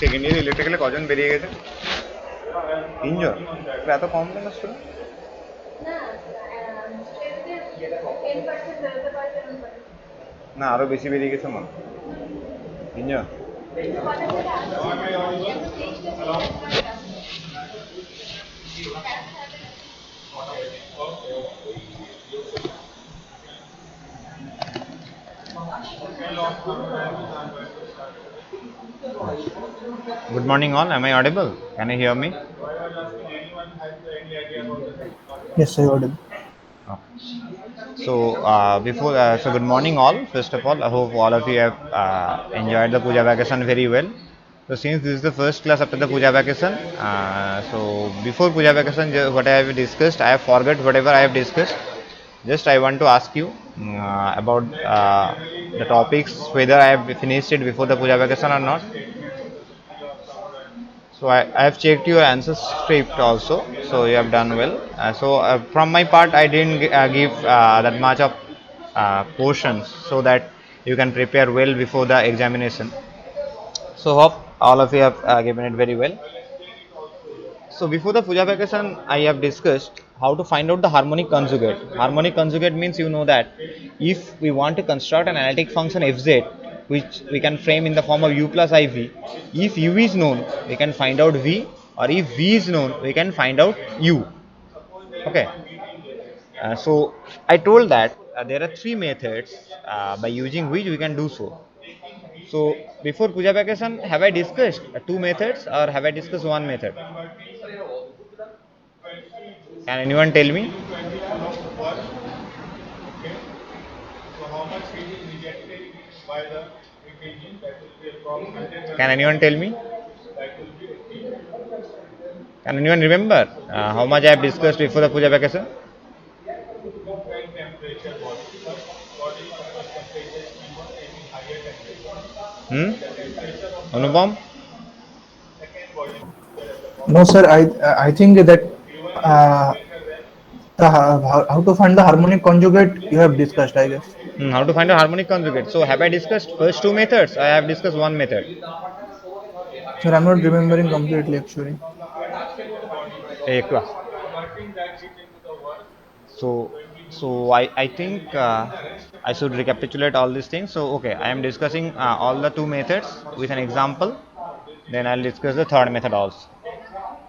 Second year ইলেকট্রিক্যালে কজন বেরিয়ে গেছে? তিনজন? এত কম কেন স্টুডেন্ট? না আরো বেশি বেরিয়ে গেছে মনে হয়। তিনজন? Good morning all, am I audible? Can you hear me? Yes, I audible. So good morning all. First of all, I hope all of you have enjoyed the puja vacation very well. So since this is the first class after the puja vacation, so before puja vacation, what I have discussed, I have forgot whatever I have discussed. Just I want to ask you about the topics, whether I have finished it before the puja vacation or not. So I have checked your answer script also. So you have done well. From my part, I didn't give that much of portions so that you can prepare well before the examination. So hope all of you have given it very well. So before the puja vacation, I have discussed how to find out the harmonic conjugate. Harmonic conjugate means you know that if we want to construct an analytic function fz, which we can frame in the form of u plus iv, if u is known, we can find out v, or if v is known, we can find out u. Okay. So I told that there are three methods by using which we can do so. So before puja vacation, have I discussed two methods or have I discussed one method? Can anyone tell me? Can anyone tell me? Can anyone remember how much I have discussed before the puja vacation? Hmm? Anupam? No, sir. I think that uh, how to find the harmonic conjugate you have discussed, I guess. How to find a harmonic conjugate? So have I discussed first two methods? I have discussed one method. Sir, I'm not remembering completely actually. Ekwa. So I think I should recapitulate all these things. So okay, I am discussing all the two methods with an example. Then I'll discuss the third method also.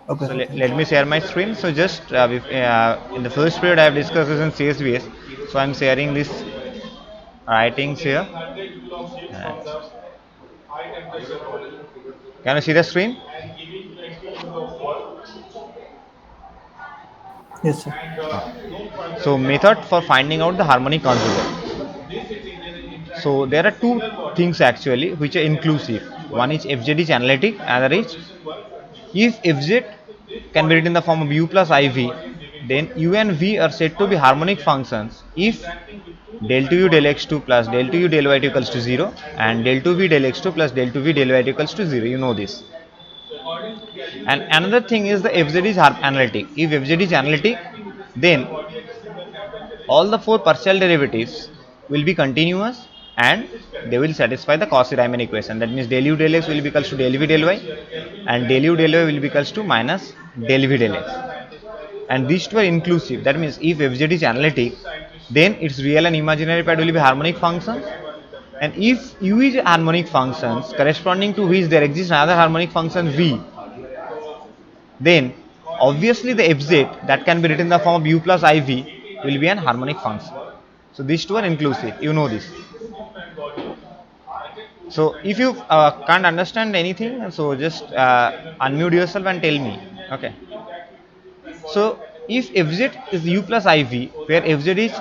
Okay, So sir. Thank let you. me share my screen. So just in the first period I have discussed this in CSVS. So I'm sharing this writings here. Can you see the screen? Yes, sir. So method for finding out the harmonic conjugate. So there are two things actually which are inclusive. One is fz is analytic, another is if fz can be written in the form of u plus iv, then u and v are said to be harmonic functions if del 2 u del x2 plus del 2 u del y2 equals to 0 and del 2 v del x2 plus del 2 v del y2 equals to 0. You know this. And another thing is the fz is analytic. If fz is analytic, then all the four partial derivatives will be continuous and they will satisfy the Cauchy-Riemann equation. That means del u del x will be equals to del v del y, and del u del y will be equals to minus del v del x. And these two are inclusive. That means if fz is analytic, then its real and imaginary part will be harmonic functions. And if u is harmonic functions corresponding to which there exists another harmonic function v, then obviously the fz that can be written in the form of u plus iv will be an harmonic function. So these two are inclusive, you know this. So if you can't understand anything, so just unmute yourself and tell me. Okay. So if fz is u plus iv, where fz is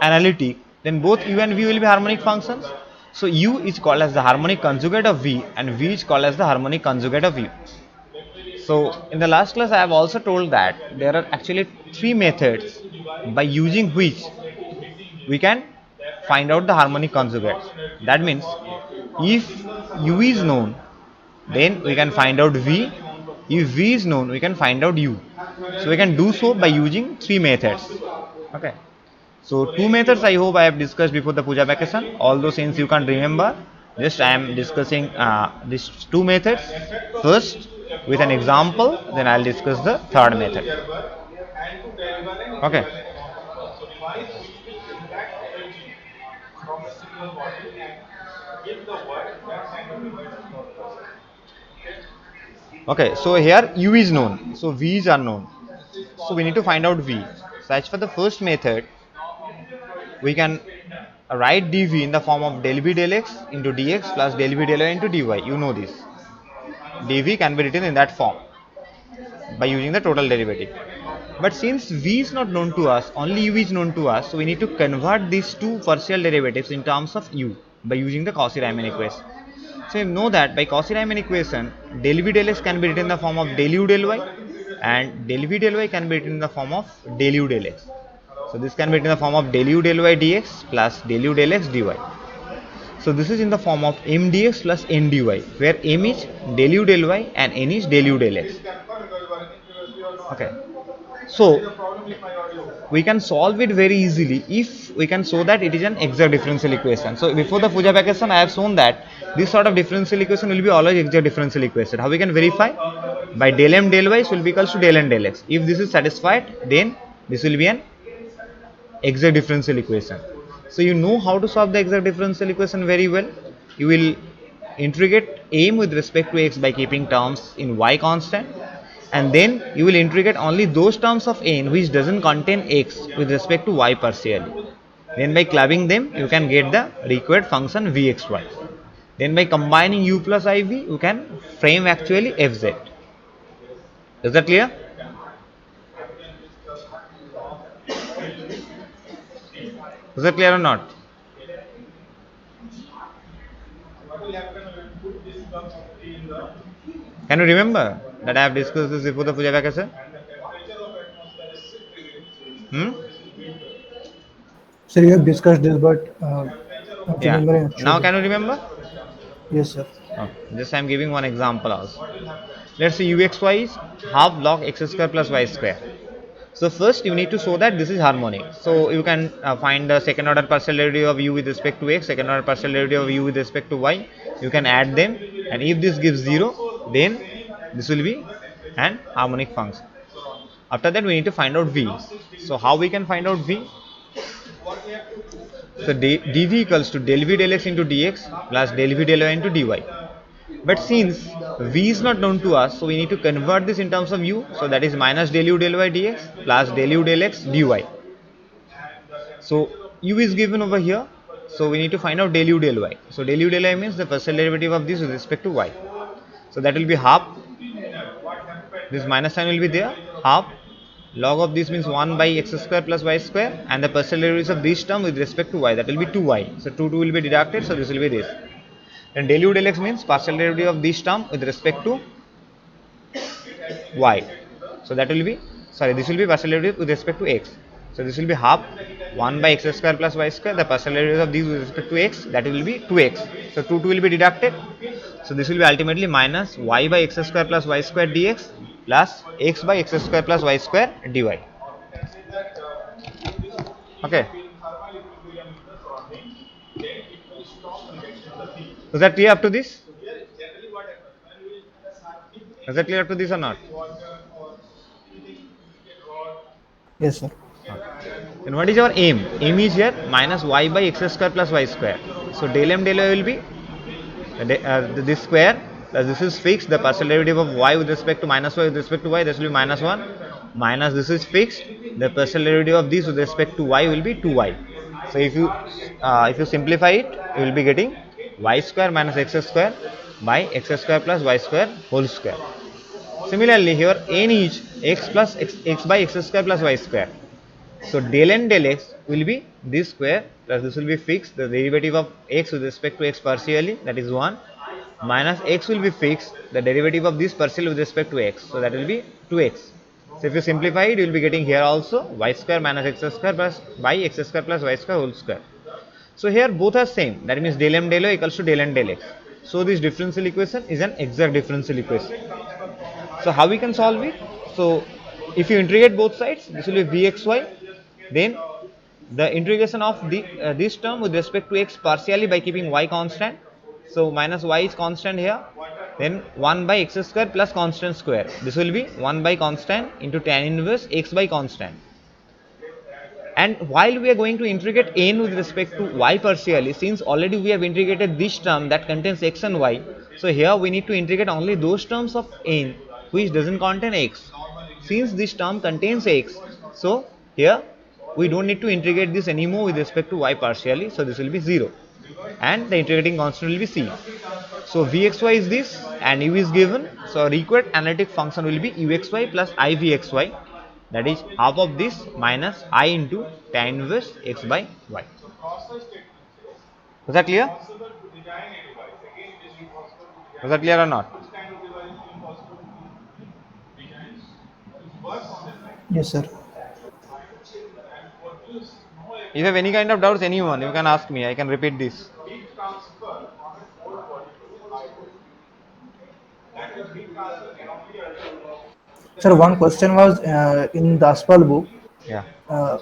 analytic, then both u and v will be harmonic functions. So u is called as the harmonic conjugate of v, and v is called as the harmonic conjugate of u. So in the last class I have also told that there are actually three methods by using which we can find out the harmonic conjugate. That means if u is known, then we can find out v. If v is known, we can find out u. So we can do so by using three methods. Okay. So two methods I hope I have discussed before the puja vacation. Although since you can't remember, just I am discussing these two methods first with an example. Then I'll discuss the third method. Okay. Okay, so here u is known, so v is unknown. So we need to find out v. So as for the first method, we can write dv in the form of del v del x into dx plus del v del y into dy. You know this. dv can be written in that form by using the total derivative. But since v is not known to us, only u is known to us, so we need to convert these two partial derivatives in terms of u by using the Cauchy-Riemann equation. So you know that by Cauchy-Riemann equation, del v del x can be written in the form of del u del y, and del v del y can be written in the form of del u del x. So this can be written in the form of del u del y dx plus del u del x dy. So this is in the form of m dx plus n dy, where m is del u del y and n is del u del x. Okay. So we can solve it very easily if we can show that it is an exact differential equation. So before the puja vacation I have shown that this sort of differential equation will be always exact differential equation. How we can verify? By del m del y will be equals to del n del x. If this is satisfied, then this will be an exact differential equation. So you know how to solve the exact differential equation very well. You will integrate m with respect to x by keeping terms in y constant, and then you will integrate only those terms of n which doesn't contain x with respect to y partially. Then by clubbing them you can get the required function vxy. Then by combining u plus iv you can frame actually fz. Is that clear? Is that clear or not? Can you remember that I have discussed this before the puja vacation? Sir, you have discussed this, but not Yeah. remembering Now actually. can you remember? Yes, sir. Oh, just I am giving one example also. Let's say uxy is half log x square plus y square. So first you need to show that this is harmonic. So you can find the second order partial derivative of u with respect to x, second order partial derivative of u with respect to y. You can add them, and if this gives 0, then this will be an harmonic function. After that we need to find out v. So how we can find out v? So dv equals to del v del x into dx plus del v del y into dy. But since v is not known to us, so we need to convert this in terms of u. So that is minus del u del y dx plus del u del x dy. So u is given over here, so we need to find out del u del y. So del u del y means the partial derivative of this with respect to y. So that will be half. This minus sign will be there. Half log of this means 1 by x square plus y square, and the partial derivatives of this term with respect to y, that will be 2y. So 2 will be deducted, so this will be this. And del u del x means partial derivative of this term with respect to y. So that will be, sorry, this will be partial derivative with respect to x. So this will be half 1 by x square plus y square, the partial derivative of these with respect to x, that will be 2x. So 2 will be deducted. So this will be ultimately minus y by x square plus y square dx plus x by x square plus y square dy. Okay. Is that clear up to this? Is that clear up to this or not? Yes, sir. Then what is our aim? Aim is here minus y by x square plus y square. So del m del y will be this square plus this is fixed. The partial derivative of y with respect to minus y with respect to y, this will be minus 1 minus this is fixed. The partial derivative of this with respect to y will be 2y. So if you simplify it, you will be getting y square minus x square by x square plus y square whole square. Similarly, here n is x plus x by x square plus y square. So del n del x will be this square plus this will be fixed. The derivative of x with respect to x partially, that is 1, minus x will be fixed. The derivative of this partial with respect to x, so that will be 2x. So if you simplify it, you will be getting here also y square minus x square plus by x square plus y square whole square. So here both are same, that means del m del y equals to del n del x. So this differential equation is an exact differential equation. So how we can solve it? So if you integrate both sides, this will be vxy. Then the integration of this term with respect to x partially by keeping y constant. So minus y is constant here. Then 1 by x square plus constant square. This will be 1 by constant into tan inverse x by constant. And while we are going to integrate n with respect to y partially, since already we have integrated this term that contains x and y, so here we need to integrate only those terms of n which doesn't contain x. Since this term contains x, so here we don't need to integrate this anymore with respect to y partially, so this will be 0 and the integrating constant will be c. So vxy is this and u is given, so required analytic function will be uxy plus ivxy, that is half of this minus I into tan inverse x by y. Was that clear? Was that clear or not? Yes, sir. If you have any kind of doubts, anyone, you can ask me. I can repeat this. Sir, one question was in the Aspal book. Yeah. Uh,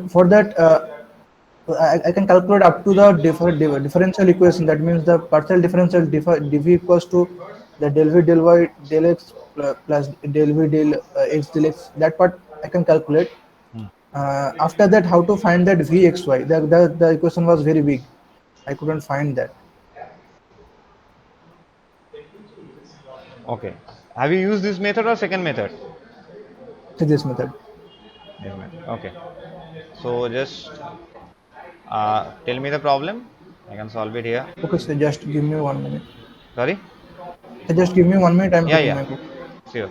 for that, I can calculate up to the differential equation. That means the partial differential dv equals to the del v del y del x plus del v del x del x. That part I can calculate. After that, how to find that vxy? The equation was very big. I couldn't find that. Okay. Have you used this method or second method? To this method. This method. Okay. So just tell me the problem. I can solve it here. Okay, so just give me 1 minute. Sorry. Just give me 1 minute. I'm Yeah, taking yeah. my book. Sure.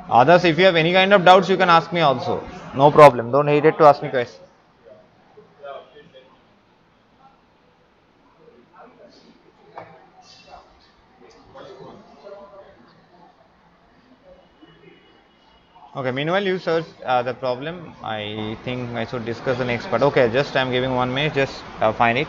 Others, if you have any kind of doubts, you can ask me also. No problem. Don't hesitate to ask me questions. Okay, meanwhile you search the problem. I think I should discuss the next part. Okay, just I'm giving 1 minute, just find it.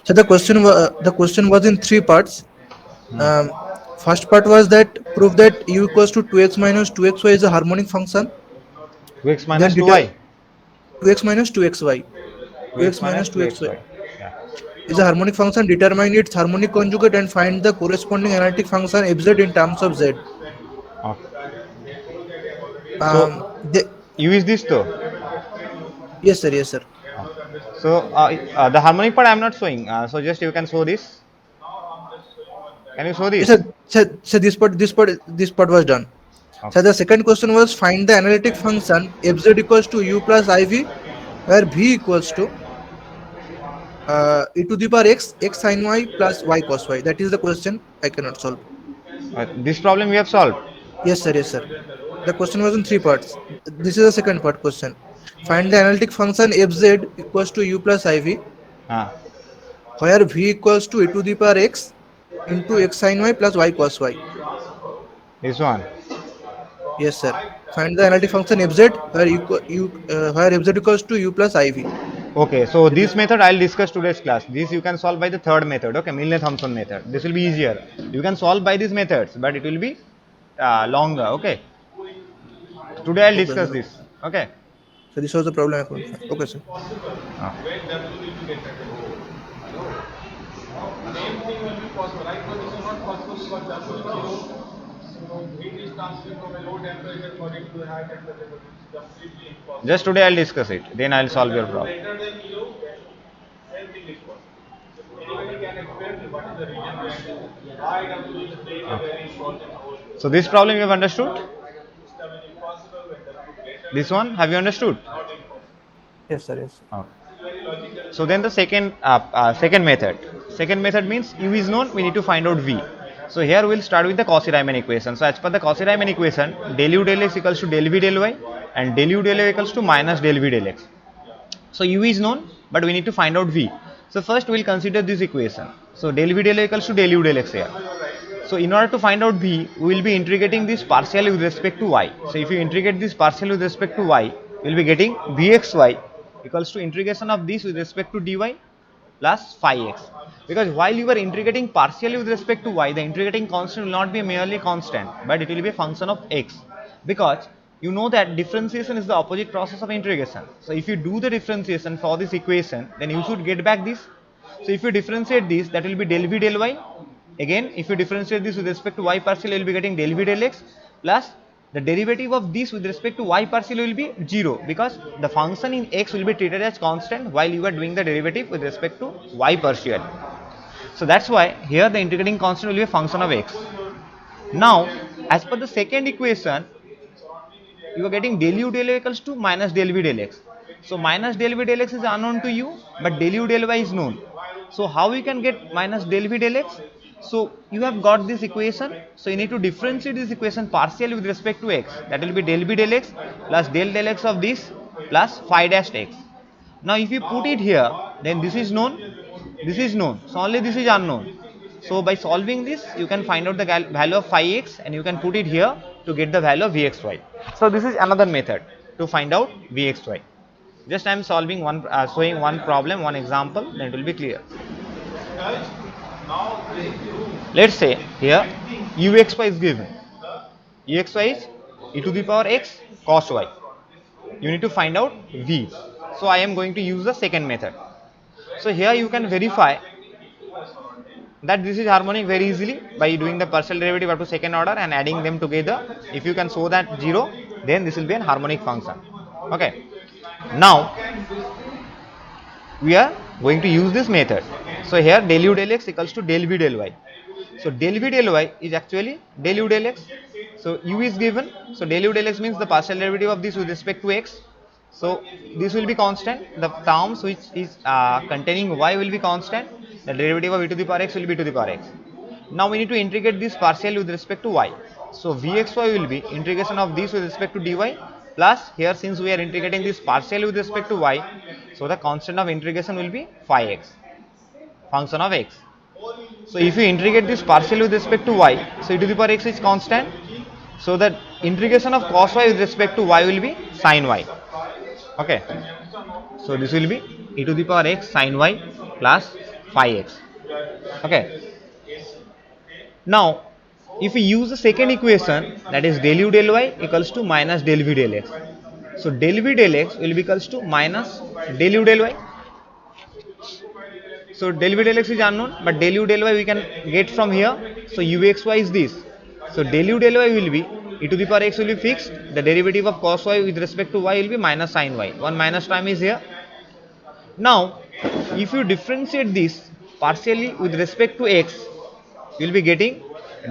So the question was in three parts. Um, First part was that prove that u equals to 2x minus 2xy is a harmonic function. 2x Then minus deter 2y. 2x minus 2xy. 2x 2x minus minus 2xy 2xy. Yeah. is a harmonic function. Determine its harmonic conjugate and find the corresponding analytic function fz in terms of z. Okay. So The, u is this though. yes, sir. Yes, sir. So the harmonic part I am not showing. So just you can show this. Can you show Yes, this? sir. So this part was done. So Okay. the second question was find the analytic function fz equals to u plus iv, where v equals to e to the power x sin y plus y cos y. That is the question I cannot solve. This problem we have solved. Yes, sir. Yes, sir. The question was in three parts. This is the second part question. Find the analytic function fz equals to u plus iv, Ah, where v equals to e to the power x into x sin y plus y cos y. this one. Yes, sir. Find the analytic function fz where fz equals to u plus iv. Okay, so That this is method I'll discuss today's class. This you can solve by the third method. Okay, Milne-Thomson method. This will be easier. You can solve by these methods, but it will be longer. Okay. Today I'll okay, discuss sir. this. Okay. So this was the problem I couldn't find. Okay, sir. Ah. Just today I'll discuss it. Then I'll solve your problem. Okay. So this problem you have understood? This one have you understood? Yes, sir. Yes, sir. Okay. So then the second method. Second method means u is known. We need to find out v. So here we'll start with the Cauchy-Riemann equation. So as per the Cauchy-Riemann equation, del u del x equals to del v del y, and del u del y equals to minus del v del x. So u is known, but we need to find out v. So first we'll consider this equation. So del v del y equals to del u del x here. So in order to find out v, we will be integrating this partially with respect to y. So if you integrate this partially with respect to y, we will be getting vxy equals to integration of this with respect to dy plus phi x. Because while you are integrating partially with respect to y, the integrating constant will not be merely constant, but it will be a function of x. Because you know that differentiation is the opposite process of integration. So if you do the differentiation for this equation, then you should get back this. So if you differentiate this, that will be del v del y. Again, if you differentiate this with respect to y partial, you will be getting del v del x plus the derivative of this with respect to y partial will be 0, because the function in x will be treated as constant while you are doing the derivative with respect to y partial. So that's why here the integrating constant will be a function of x. Now, as per the second equation, you are getting del u del y equals to minus del v del x. So minus del v del x is unknown to you, but del u del y is known. So how we can get minus del v del x? So you have got this equation. So you need to differentiate this equation partially with respect to x. That will be del v del x plus del x of this plus phi dash x. Now if you put it here, then this is known, this is known. So only this is unknown. So by solving this, you can find out the value of phi x and you can put it here to get the value of vxy. So this is another method to find out vxy. Just I am solving one, showing one problem, one example, then it will be clear. Let's say here uxy is given. Uxy is e to the power x cos y. You need to find out v. So I am going to use the second method. So here you can verify that this is harmonic very easily by doing the partial derivative up to second order and adding them together. If you can show that 0, then this will be an harmonic function. Okay. Now we are going to use this method. So here del u del x equals to del v del y. So del v del y is actually del u del x. So u is given. So del u del x means the partial derivative of this with respect to x. So this will be constant. The terms which is containing y will be constant. The derivative of e to the power x will be to the power x. Now we need to integrate this partially with respect to y. So vxy will be integration of this with respect to dy plus here since we are integrating this partially with respect to y, so the constant of integration will be phi x, function of x. So if you integrate this partially with respect to y, so e to the power x is constant. So the integration of cos y with respect to y will be sin y. Okay. So this will be e to the power x sin y plus phi x. Okay. Now, if we use the second equation, that is del u del y equals to minus del v del x. So del v del x will be equals to minus del u del y. So del v del x is unknown, but del u del y we can get from here. So uxy is this. So del u del y will be e to the power x will be fixed. The derivative of cos y with respect to y will be minus sin y. One minus term is here. Now, if you differentiate this partially with respect to x, you will be getting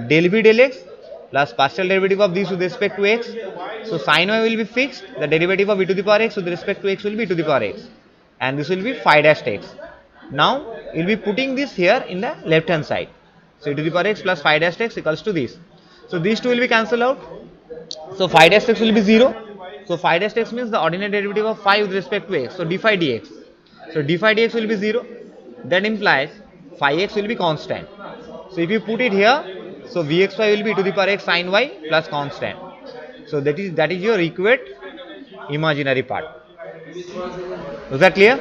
del v del x plus partial derivative of this with respect to x. So sin y will be fixed, the derivative of e to the power x with respect to x will be e to the power x, and this will be phi dash x. Now you will be putting this here in the left hand side. So e to the power x plus phi dash x equals to this. So these two will be cancelled out. So phi dash x will be 0. So phi dash x means the ordinary derivative of phi with respect to x. So d phi dx. So d phi dx will be 0. That implies phi x will be constant. So if you put it here, so vxy will be to the power x sin y plus constant. So that is your required imaginary part. Was that clear?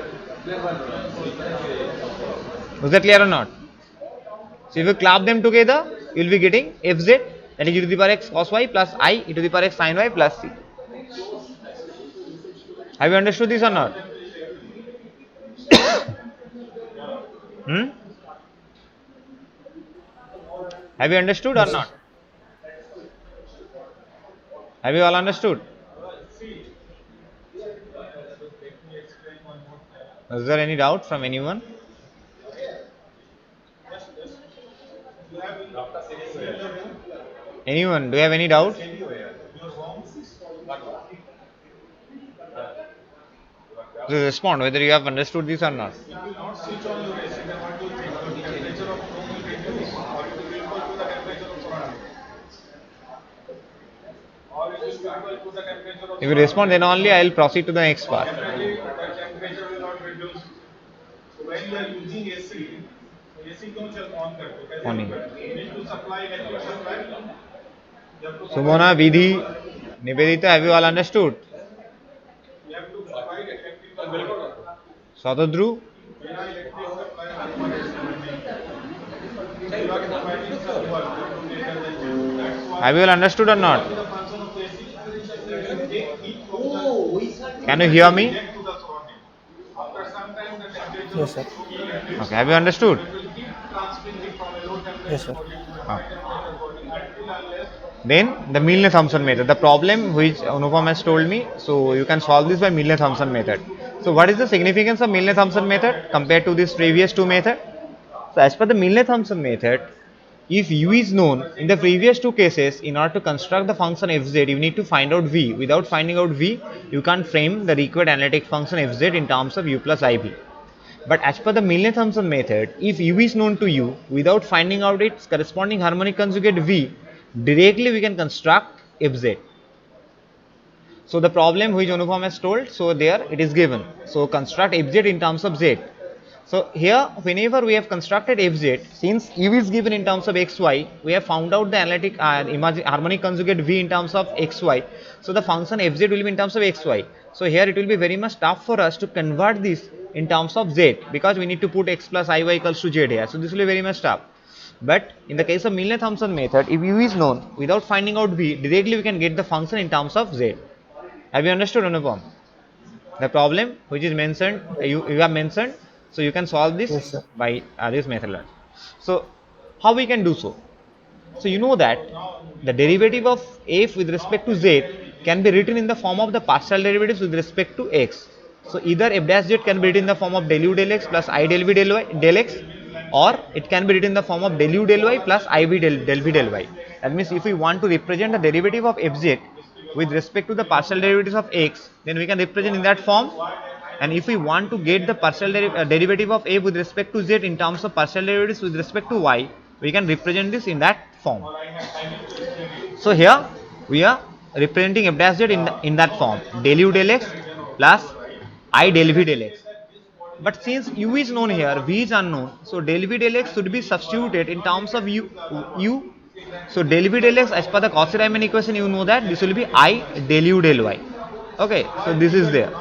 Was that clear or not? So if you club them together, you will be getting fz, that is e to the power x cos y plus I e to the power x sin y plus c. Have you understood this or not? Hmm? Have you understood or Yes, sir. not? Have you all understood? Is there any doubt from anyone? Anyone? Do you have any doubt? So respond whether you have understood this or not. If you respond, then only I will proceed to the next part. Morning. Sumona, Vidhi, Nivedita, have you all understood? Sadhudru, have you all understood or not? Can you hear me? Yes, sir. Okay, have you understood? Yes, sir. Then the Milne-Thomson method. The problem which Anupam has told me, so you can solve this by Milne-Thomson method. So what is the significance of Milne-Thomson method compared to this previous two method? So as per the Milne-Thomson method, if u is known in the previous two cases, in order to construct the function fz, you need to find out v. Without finding out v, you can't frame the required analytic function fz in terms of u plus iv. But as per the Milne-Thomson method, if u is known to you, without finding out its corresponding harmonic conjugate v, directly we can construct fz. So the problem which Anupam has told, so there it is given. So construct fz in terms of z. So here, whenever we have constructed fz, since u is given in terms of xy, we have found out the analytic harmonic conjugate v in terms of xy. So the function fz will be in terms of xy. So here it will be very much tough for us to convert this in terms of z, because we need to put x plus iy equals to z here. So this will be very much tough. But in the case of Milne-Thomson method, if u is known, without finding out v, directly we can get the function in terms of z. Have you understood, Anupam? The problem which is mentioned, you have mentioned, so you can solve this Yes, sir. by this method. So how we can do so? So you know that the derivative of f with respect to z can be written in the form of the partial derivatives with respect to x. So either f dash z can be written in the form of del u del x plus I del v del y del x, or it can be written in the form of del u del y plus iv del v del y. That means if we want to represent the derivative of fz with respect to the partial derivatives of x, then we can represent in that form. And if we want to get the partial derivative of f with respect to z in terms of partial derivatives with respect to y, we can represent this in that form. So here we are representing f dash z in that form, del u del x plus I del v del x. But since u is known here, v is unknown, so del v del x should be substituted in terms of u. So del v del x, as per the Cauchy-Riemann equation, you know that this will be I del u del y. Okay, so this is there.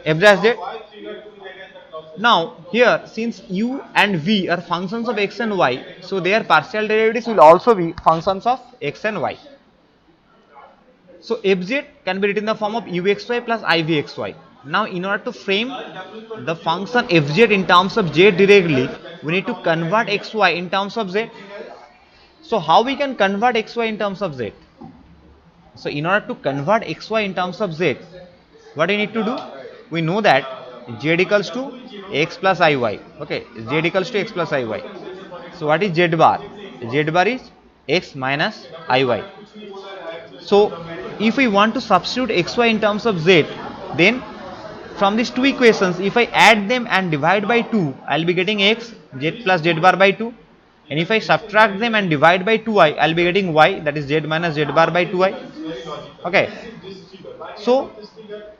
F dash z. Now here, since u and v are functions of x and y, so their partial derivatives will also be functions of x and y. So fz can be written in the form of uxy plus ivxy. Now in order to frame the function fz in terms of z directly, we need to convert xy in terms of z. So how we can convert xy in terms of z? So in order to convert xy in terms of z, what we need to do? We know that z equals to x plus iy. Okay, z equals to x plus iy. So what is z bar? Z bar is x minus iy. So if we want to substitute xy in terms of z, then from these two equations, if I add them and divide by 2, I'll be getting x, z plus z bar by 2. And if I subtract them and divide by 2i, I'll be getting y, that is z minus z bar by 2i. Okay. So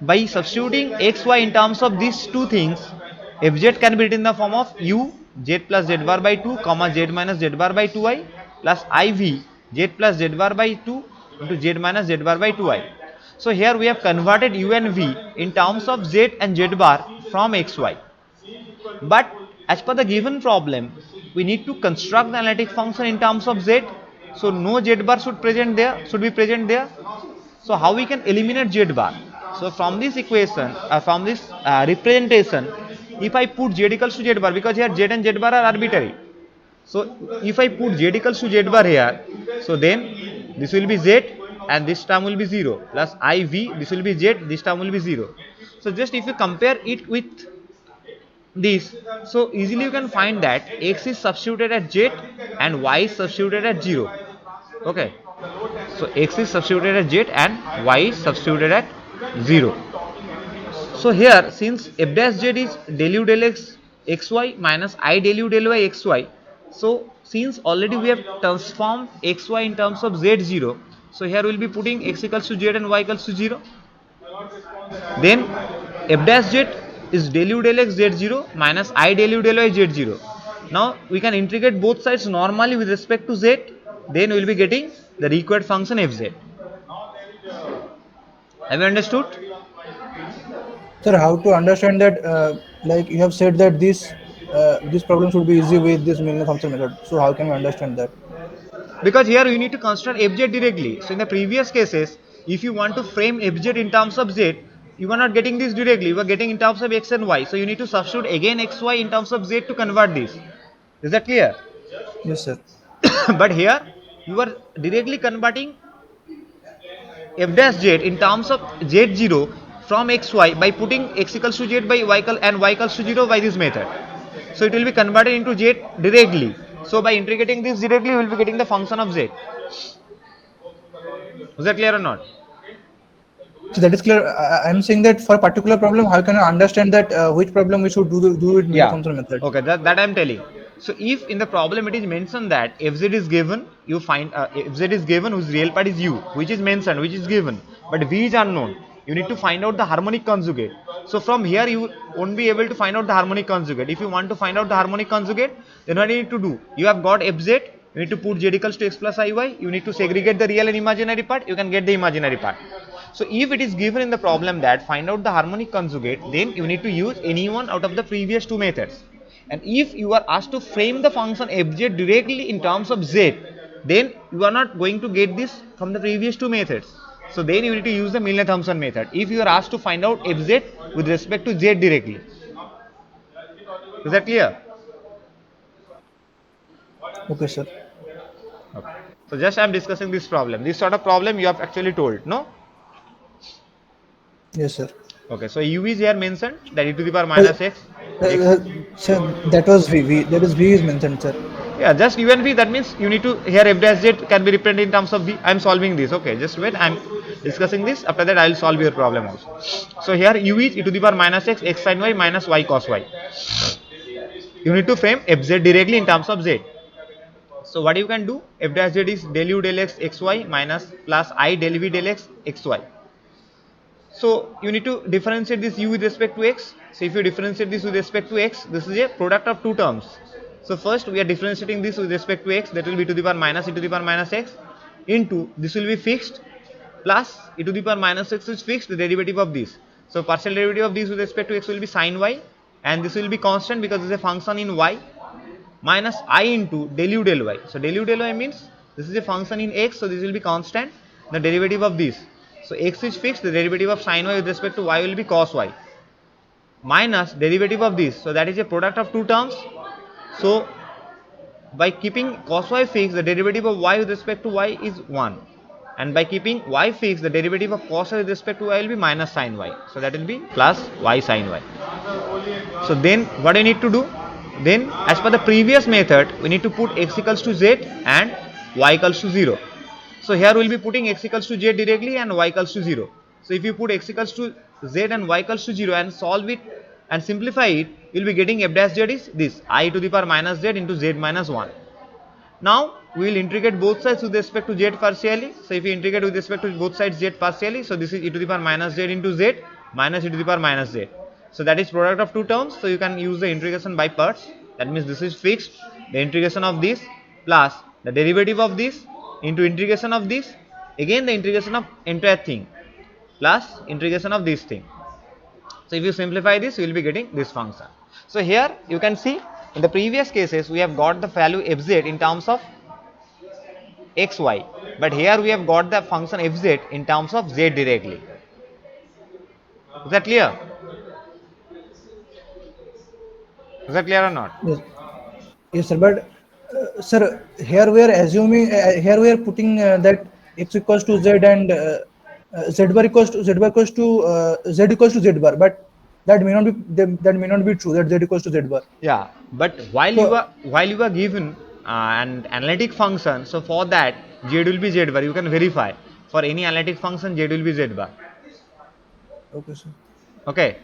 by substituting xy in terms of these two things, fz can be written in the form of u z plus z bar by 2 comma z minus z bar by 2i plus iv z plus z bar by 2 into z minus z bar by 2i. So here we have converted u and v in terms of z and z bar from xy. But as per the given problem, we need to construct the analytic function in terms of z. So no z bar should be present there. So how we can eliminate z bar? So from this equation, from this representation, if I put z equals to z bar, because here z and z bar are arbitrary. So if I put z equals to z bar here, so then this will be z and this term will be 0 plus iv, this will be z, this term will be 0. So just if you compare it with this, so easily you can find that x is substituted at z and y is substituted at 0. Okay. So x is substituted at z and y is substituted at 0. So here since f dash z is del u del x xy minus I del u del y xy, so since already we have transformed xy in terms of z0, so here we will be putting x equals to z and y equals to 0. Then f dash z is del u del x z0 minus I del u del y z0. Now we can integrate both sides normally with respect to z, then we will be getting the required function fz. Have you understood? Sir, how to understand that? Like you have said that this problem should be easy with this Milnor function method. So how can we understand that? Because here you need to construct fz directly. So in the previous cases, if you want to frame fz in terms of z, you are not getting this directly, you are getting in terms of x and y. So you need to substitute again xy in terms of z to convert this. Is that clear? Yes, sir. But here you are directly converting f dash z in terms of z0 from xy by putting x equals to z by y and y equals to 0 by this method. So it will be converted into z directly. So by integrating this directly, we will be getting the function of z. Was that clear or not? So that is clear. I'm saying that for a particular problem, how can I understand that which problem we should do with Milnor function method? Okay, that I am telling. So if in the problem it is mentioned that fz is given, you find fz is given whose real part is u, which is mentioned, which is given, but v is unknown. You need to find out the harmonic conjugate. So from here you won't be able to find out the harmonic conjugate. If you want to find out the harmonic conjugate, then what you need to do? You have got fz. You need to put z equals to x plus iy. You need to segregate the real and imaginary part. You can get the imaginary part. So if it is given in the problem that find out the harmonic conjugate, then you need to use any one out of the previous two methods. And if you are asked to frame the function fz directly in terms of z, then you are not going to get this from the previous two methods. So then you need to use the Milnor-Thomson method if you are asked to find out fz with respect to z directly. Is that clear? Okay, sir. Okay. So just I am discussing this problem. This sort of problem you have actually told, no? Yes, sir. Okay. So u is here mentioned, that e to the power minus x. Sir, that was V. That is V is mentioned, sir. Yeah, just u and v. That means you need to here f dash z can be represented in terms of v. I am solving this. Okay, just wait. I am discussing this. After that, I will solve your problem also. So here u is e to the power minus x, x sin y minus y cos y. You need to frame fz directly in terms of z. So what you can do? F dash z is del u del x xy minus plus I del v del x xy. So you need to differentiate this u with respect to x. So if you differentiate this with respect to x, this is a product of two terms. So first we are differentiating this with respect to x, that will be e to the power minus e to the power minus x into this will be fixed plus e to the power minus x is fixed, the derivative of this. So partial derivative of this with respect to x will be sin y, and this will be constant because it is a function in y, minus I into del u del y. So del u del y means this is a function in x, so this will be constant, the derivative of this. So x is fixed, the derivative of sin y with respect to y will be cos y, minus derivative of this, so that is a product of two terms. So by keeping cos y fixed, the derivative of y with respect to y is 1, and by keeping y fixed, the derivative of cos y with respect to y will be minus sin y, so that will be plus y sin y. So then what I need to do? Then as per the previous method, we need to put x equals to z and y equals to 0. So here we will be putting x equals to z directly and y equals to 0. So if you put x equals to z and y equals to 0 and solve it and simplify it, you will be getting f dash z is this, I to the power minus z into z minus 1. Now we will integrate both sides with respect to z partially. So if you integrate with respect to both sides z partially, so this is e to the power minus z into z minus e to the power minus z. So that is product of two terms. So you can use the integration by parts. That means this is fixed. The integration of this plus the derivative of this into integration of this, again the integration of entire thing plus integration of this thing. So if you simplify this, you will be getting this function. So here you can see in the previous cases we have got the value fz in terms of xy, but here we have got the function fz in terms of z directly. Is that clear? Is that clear or not? Yes, yes, sir. But sir, here we are assuming, here we are putting that x equals to z and z bar equals to z equals to z bar, but that may not be that may not be true. That z equals to z bar. Yeah, but So while you are given an analytic function, so for that z will be z bar. You can verify for any analytic function z will be z bar. okay, sir. Okay,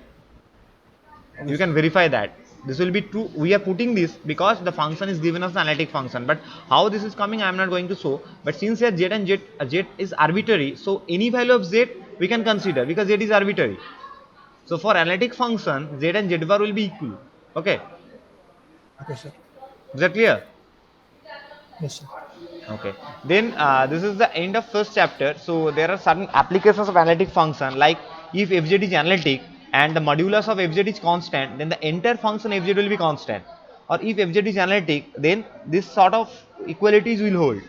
Okay, you sir. can verify that this will be true. We are putting this because the function is given as an analytic function, but how this is coming I am not going to show. But since here z and z is arbitrary, so any value of z we can consider because z is arbitrary. So for analytic function z and z bar will be equal. Okay, Okay, sir. is that clear? Yes, sir. Okay, then this is the end of first chapter. So there are certain applications of analytic function, like if fz is analytic and the modulus of fz is constant, then the entire function fz will be constant. Or if fz is analytic, then this sort of equalities will hold.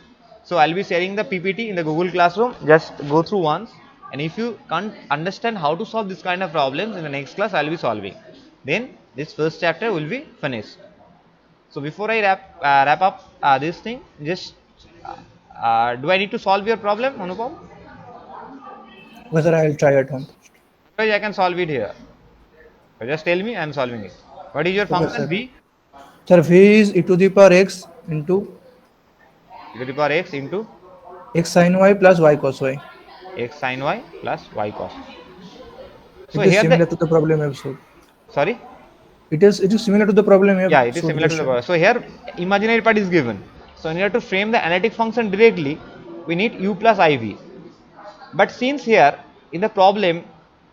So I'll be sharing the ppt in the Google Classroom. Just go through once, and if you can't understand how to solve this kind of problems, in the next class I'll be solving. Then this first chapter will be finished. So before I wrap up this thing, just do I need to solve your problem, Anupam? Okay, sir. I'll try at home. Otherwise, I can solve it here. So just tell me, I am solving it. What is your Okay, function? sir. V Sir, v is e to the power x into e to the power x into x sin y plus y cos y. x sin y plus y cos. So It is here the similar to the problem we have solved. sorry, It is similar to the problem we have yeah, it is solved similar to the yesterday. power. So here imaginary part is given. So in order to frame the analytic function directly, we need u plus iv. But since here in the problem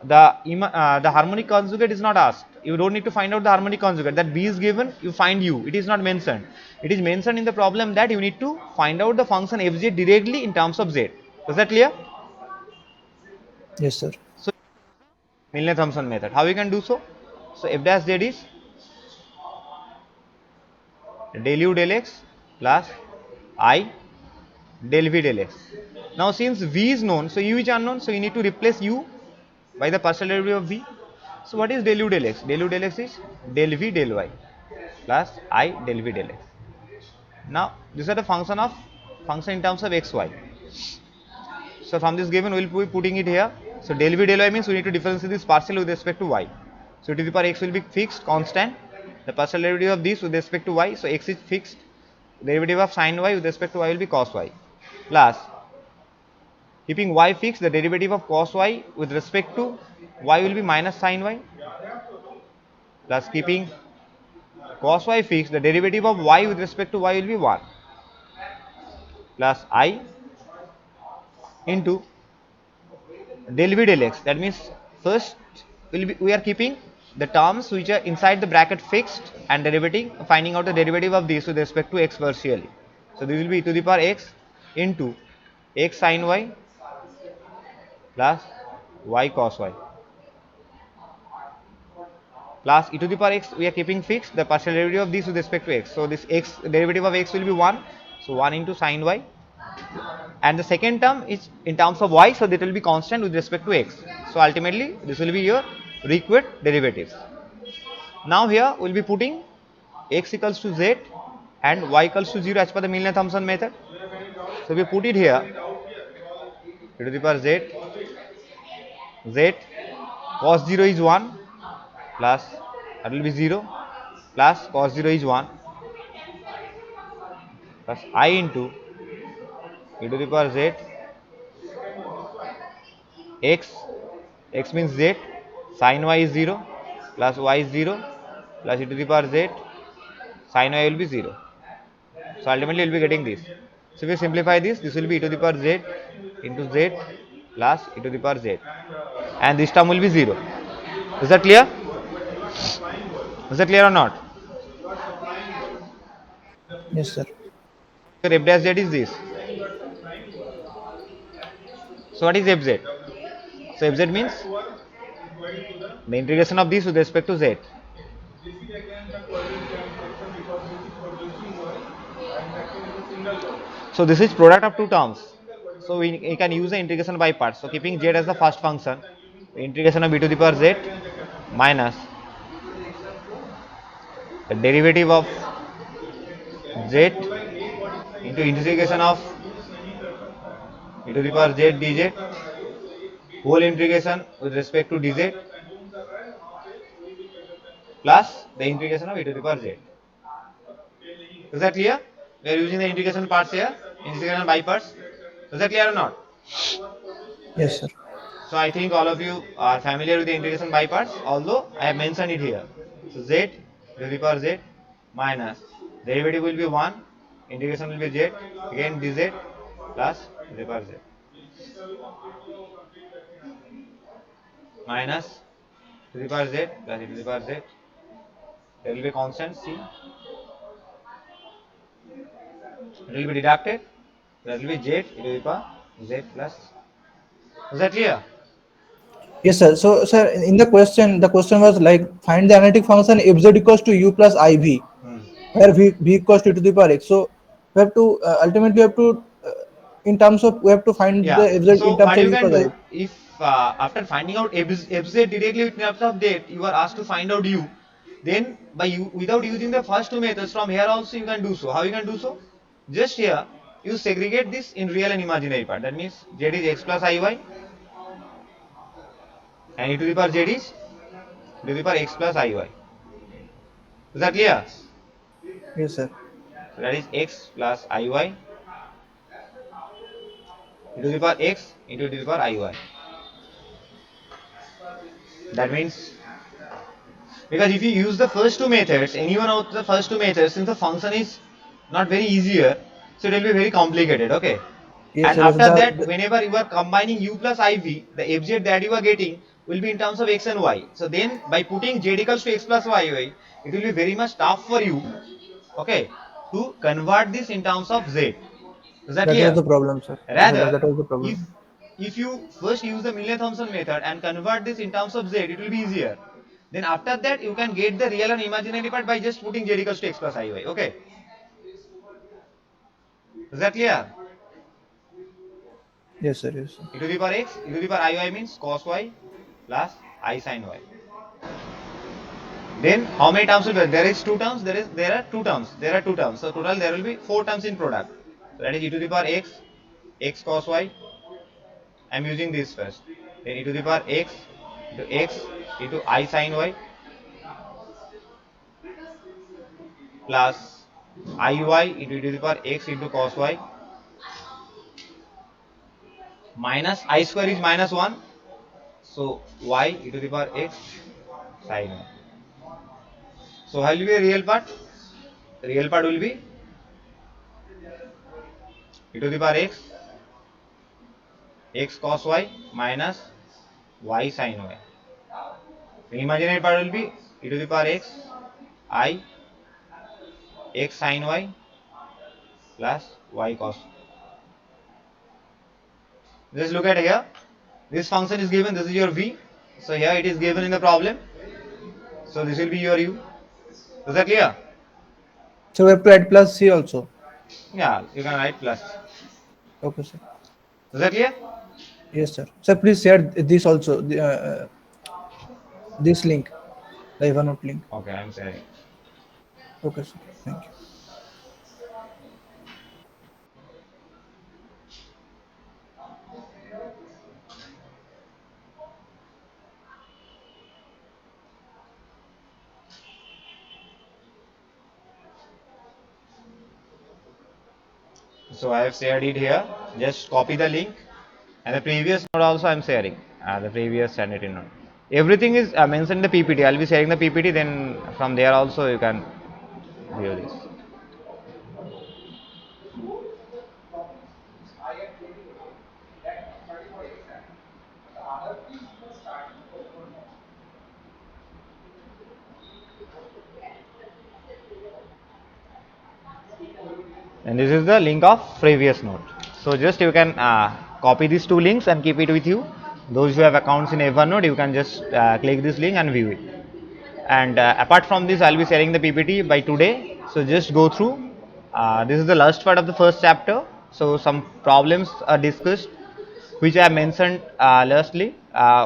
the harmonic conjugate is not asked, you don't need to find out the harmonic conjugate. That b is given, you find u. It is not mentioned. It is mentioned in the problem that you need to find out the function fz directly in terms of z. Is that clear? Yes, sir. So Milne-Thomson method. How we can do so? So f dash z is del u del x plus I del v del x. Now since v is known, so u is unknown, so you need to replace u by the partial derivative of v. So what is del u del x? Del u del x is del v del y plus I del v del x. Now these are the function in terms of xy. So from this given we will be putting it here. So del v del y means we need to differentiate this partial with respect to y. So to the power x will be fixed constant. The partial derivative of this with respect to y. So x is fixed. Derivative of sin y with respect to y will be cos y plus keeping y fixed, the derivative of cos y with respect to y will be minus sin y plus keeping cos y fixed, the derivative of y with respect to y will be 1 plus I into del v del x. That means first we are keeping the terms which are inside the bracket fixed and derivating, finding out the derivative of this with respect to x partially. So this will be e to the power x into x sin y plus y cos y plus e to the power x we are keeping fixed, the partial derivative of this with respect to x. So this x derivative of x will be 1, so 1 into sin y, and the second term is in terms of y, so that will be constant with respect to x. So ultimately this will be your required derivatives. Now here we will be putting x equals to z and y equals to 0 as per the Milne-Thomson method. So we put it here, e to the power z, z cos 0 is 1 plus that will be 0 plus cos 0 is 1 plus I into e to the power z x, x means z, sin y is 0 plus y is 0 plus e to the power z, sin y will be 0. So ultimately you will be getting this. So if you simplify this, this will be e to the power z into z plus e to the power z, and this term will be 0. Is that clear? Is that clear or not? Yes, sir. Your f dash z is this. So what is fz? So fz means the integration of this with respect to z. So this is product of two terms. So we can use the integration by parts. So keeping z as the first function, the integration of e to the power z minus the derivative of z into integration of e to the power z dz whole integration with respect to dz plus the integration of e to the power z. Is that clear? We are using the integration parts here, integration by parts. Is that clear or not? Yes, sir. So I think all of you are familiar with the integration by parts, although I have mentioned it here. So z to the power z minus derivative will be 1, integration will be z, again dz plus to the power z minus to the power z plus e to the power z. There will be constant c, it will be deducted, there will be z e to the power z plus. Is that clear? Yes, sir. So, sir, in the question was like find the analytic function f z equals to u plus iv, where v equals to the power x. So, we have to ultimately we have to in terms of we have to find the Yeah. f z in So terms what of you u can plus do iv. if after finding out fz directly with terms of date, you are asked to find out u, then by you without using the first two methods from here also you can do so. How you can do so? Just here you segregate this in real and imaginary part. That means z is x plus iy and e to the power z is e to the power x plus iy. Is that clear? Yes, sir. So that is x plus iy e to the power x into e to the power iy. That means because if you use the first two methods, any one of the first two methods, since the function is not very easier, so it will be very complicated, okay? Yes, And sir. Yes, after that, the whenever you are combining u plus iv, the fz that you are getting will be in terms of x and y. So then by putting z equals to x plus y, it will be very much tough for you, okay, to convert this in terms of z. Is that that was clear? the problem, sir. Yes, sir. That Rather, was the if problem. if you first use the Milne-Thomson method and convert this in terms of z, it will be easier. Then after that, you can get the real and imaginary part by just putting z equals to x plus iy. Okay, is that clear? Yes, sir. Yes, sir. E to the power x, e to the power iy means cos y plus I sin y. Then how many terms will be there? There is two terms. There are two terms. There are two terms. So total there will be four terms in product. So that is e to the power x, x cos y. I am using this first. Then e to the power x into I sin y plus iy into e to the power x into cos y minus I square is minus 1. So y e to the power x sin y. So how will be a real part? The real part will be e to the power x cos y minus y sin y. The imaginary part will be e to the power x I x sin y plus y cos. Just look at here. This function is given. This is your v. So here it is given in the problem. So this will be your u. Is that clear? So we have to add plus c also. Yeah, you can write plus. Okay, sir. Is that clear? Yes, sir. Sir, please share this also. This link, the Evernote link. Okay, I'm saying. Okay, sir. Thank you. So I have shared it here. Just copy the link, and the previous note also I am sharing. The previous handwritten note. Everything is mentioned in the PPT. I'll be sharing the PPT. Then from there also you can view this. And this is the link of previous note. So just you can copy these two links and keep it with you. Those who have accounts in Evernote, you can just click this link and view it. And apart from this, I'll be sharing the PPT by today. So just go through. This is the last part of the first chapter. So some problems are discussed, which I mentioned lastly,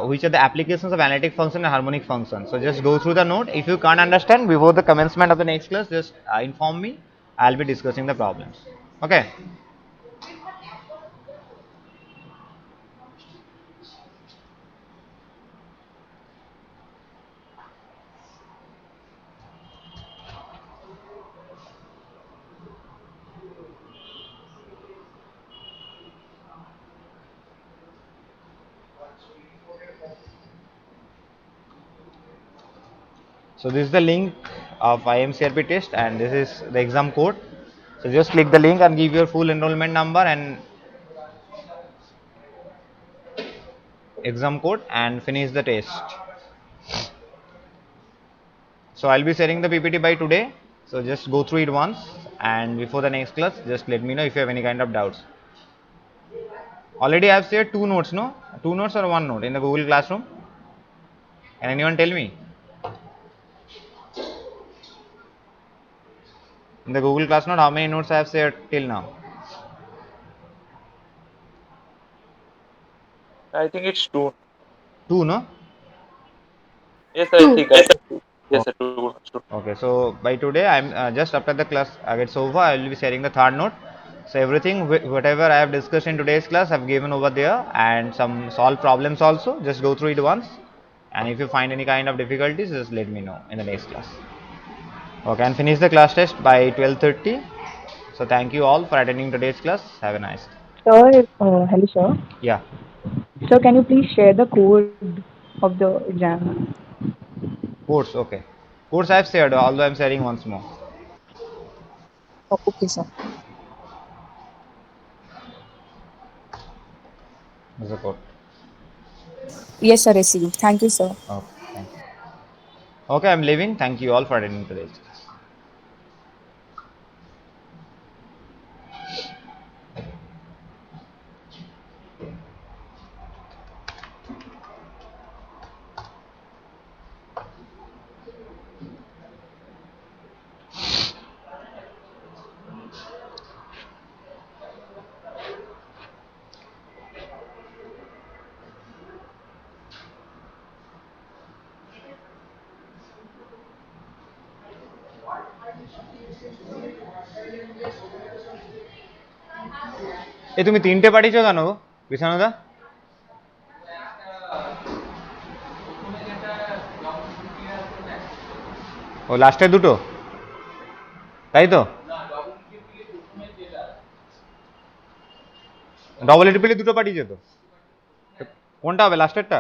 which are the applications of analytic function and harmonic function. So just go through the note. If you can't understand before the commencement of the next class, just inform me. I'll be discussing the problems. Okay. So this is the link of IMCRP test, and this is the exam code. So just click the link and give your full enrollment number and exam code and finish the test. So I'll be sharing the PPT by today. So just go through it once, and before the next class, just let me know if you have any kind of doubts. Already I've shared two notes, no? Two notes or one note in the Google Classroom? Can anyone tell me? In the Google Class note, how many notes I have shared till now? I think it's two. Two, no? Yes, I Two. think I think two. Yes, sir, two. Two. Okay, so by today, I'm just after the class gets over, I will be sharing the third note. So everything, whatever I have discussed in today's class, I've given over there, and some solved problems also. Just go through it once, and if you find any kind of difficulties, just let me know in the next class. Okay, and finish the class test by 12:30. So thank you all for attending today's class. Have a nice day. Sir, hello, sir. Yeah, Sir, can you please share the code of the exam? course. Okay, course I have shared, although I'm sharing once more. Oh, okay, sir. There's a code. Yes, sir, received. Thank you, sir. Okay, thank you. Okay, I'm leaving. Thank you all for attending today's class. তুমি তিনটে পাঠিয়েছো কেন গো বিছানাদা? ও লাস্টের দুটো, তাই তো? Double এটিপিলি দুটো পাঠিয়েছে তো, কোনটা হবে লাস্টেরটা?